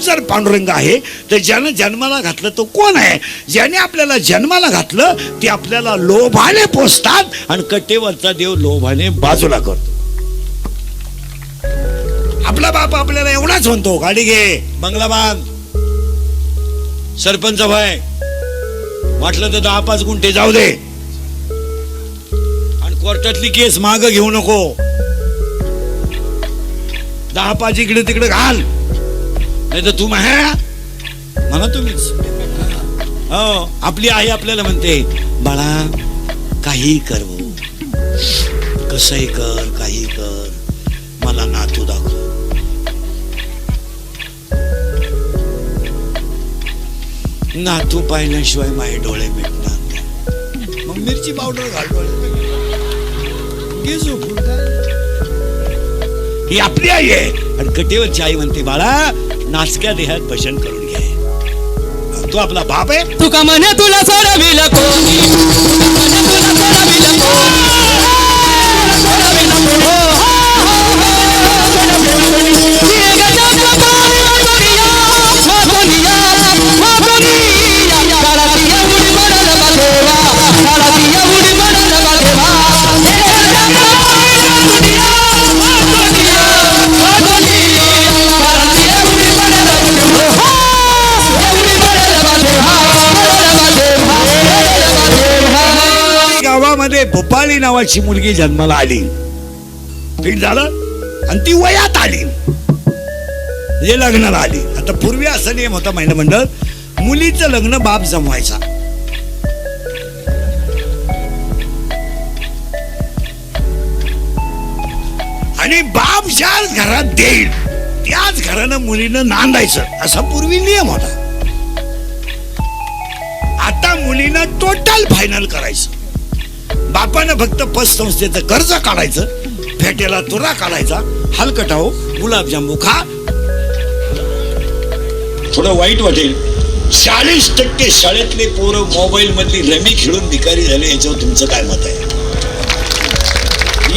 जर पांडुरंग आहे तर ज्यानं जन्माला घातलं तो कोण आहे? ज्याने आपल्याला जन्माला घातलं ते आपल्याला लोभाने पोसतात आणि कट्टेवरचा देव लोभाने बाजूला करतो. आपला बाप आपल्याला एवढाच म्हणतो, गाडी घे, बंगला बांध, सरपंच भाई, म्हटलं तर 10-5 गुंठे जाऊ दे, आणि कोर्टातली केस माग घेऊ नको, 10-5 इकडे तिकडे घाल, नाही तर तू म्हणा तुम्हीच. हो, आपली आई आपल्याला म्हणते, बाळा काही कर, कसंही कर, काही कर, मला नातू दाखव. नातू पाहिल्याशिवाय माझे डोळे मिटणार नाही. मग मिरची पावडर घाल डोळे, घे झोपून. ही आपली आई आहे. आणि कटेवरची आई म्हणते, बाळा नाचक्या देहात भजन करून घे. तू आपला बाप आहे. तुका म्हणे तुला सोडविल कोणी, गावामध्ये भोपाळी नावाची मुलगी जन्माला आली. फिट झालं आणि ती वयात आली, म्हणजे लग्नाला आली. आता पूर्वी असा नियम होता महिला मंडळ, मुलीचं लग्न बाप जमवायचा. आणि बाप ज्याच घरात देईल त्याच घरानं मुलीनं नांदायचं, असा पूर्वी नियम होता. आता मुलीनं टोटल फायनल करायचं. बापानं फक्त पतसंस्थेचं कर्ज काढायचं, फेटेला तुरा काढायचा, हलकटाव गुलाबजांबू खा. थोडं वाईट वाटेल, 40% शाळेतले पोरं मोबाईल मधली रमी खेळून भिकारी झाले. याच्यावर तुमचं काय मत आहे?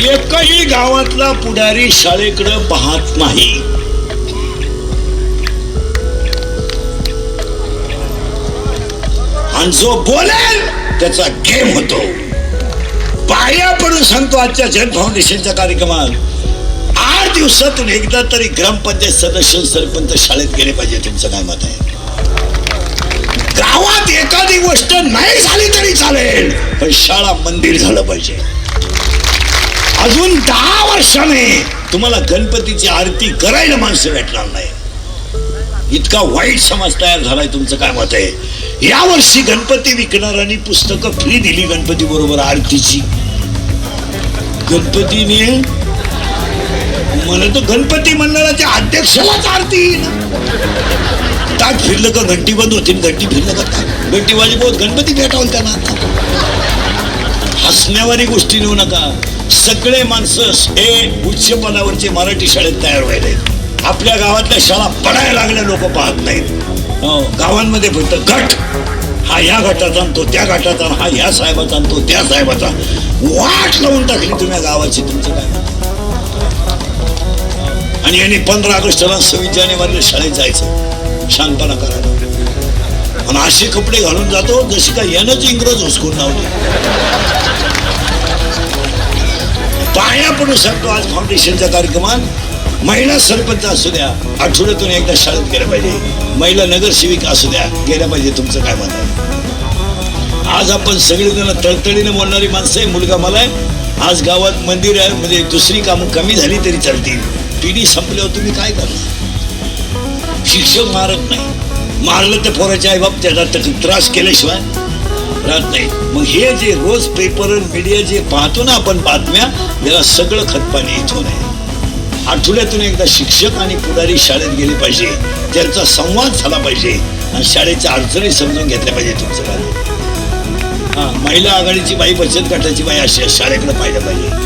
एकही गावातला पुढारी शाळेकडे पाहत नाही. आणि जो बोलेल त्याचा गेम होतो. पाया पडून सांगतो, आजच्या जन फाउंडेशनच्या कार्यक्रमात 8 दिवसातून एकदा तरी ग्रामपंचायत सदस्य सरपंच शाळेत गेले पाहिजे. तुमचं काय मत आहे? गावात एखादी गोष्ट नाही झाली तरी चालेल, पण शाळा मंदिर झालं पाहिजे. अजून 10 वर्षाने तुम्हाला गणपतीची आरती करायला माणसं भेटणार नाही. इतका वाईट समाज तयार झालाय. तुमचं काय मत आहे? या वर्षी गणपती विकणाऱ्यांनी पुस्तकं फ्री दिली गणपती बरोबर आरतीची. गणपतीने म्हणत गणपती मंडळाच्या अध्यक्षालाच आरती. ताट फिरलं का घंटी बंद होती, घंटी फिरलं का घंटी वाजवत गणपती भेटावल त्यांना. हसण्यावारी गोष्टी नेऊ नका. सगळे माणसं हे उच्च पदावरचे मराठी शाळेत तयार व्हायले. आपल्या गावातल्या शाळा पडायला लागल्या लोक पाहत नाहीत. गावांमध्ये फक्त गट, हा ह्या गटाचा आणतो, त्या गटाचा, हा ह्या साहेबाचा आणतो, त्या साहेबाचा. वाट लावून टाकली तुम्ही गावाची. तुमचं काय? आणि यांनी 15 ऑगस्टला 26 जानेवारीला शाळेत जायचं, शांतपणा करायला. आणि असे कपडे घालून जातो जशी काय यानंच इंग्रज हुसकून लावले. पाया पडून सांगतो, आज फाउंडेशनच्या कार्यक्रमात महिला सरपंच असू द्या, आठवड्यातून एकदा शाळेत गेल्या पाहिजे. महिला नगरसेविका असू द्या, गेल्या पाहिजे. तुमचं काय मत आहे? आज आपण सगळेजण तळतळीने बोलणारी माणसं आहे. मुलगा मला आहे, आज गावात मंदिर आहे, म्हणजे दुसरी कामं कमी झाली तरी चालतील. पिढी संपल्यावर तुम्ही काय करणार? शिक्षक मारत नाही, मारलं तर पोराच्या आईबाप त्याला त्रास केल्याशिवाय राहत नाही. मग हे जे रोज पेपर मीडिया जे पाहतो ना आपण बातम्या, याला सगळं खतपाणी इथून आहे. आठवड्यातून एकदा शिक्षक आणि पुढारी शाळेत गेले पाहिजे, त्यांचा संवाद झाला पाहिजे आणि शाळेच्या अडचणी समजून घेतल्या पाहिजे. तुमचं काय? महिला आघाडीची बाई, बचत गटाची बाई अशी शाळेकडे पाहिलं पाहिजे.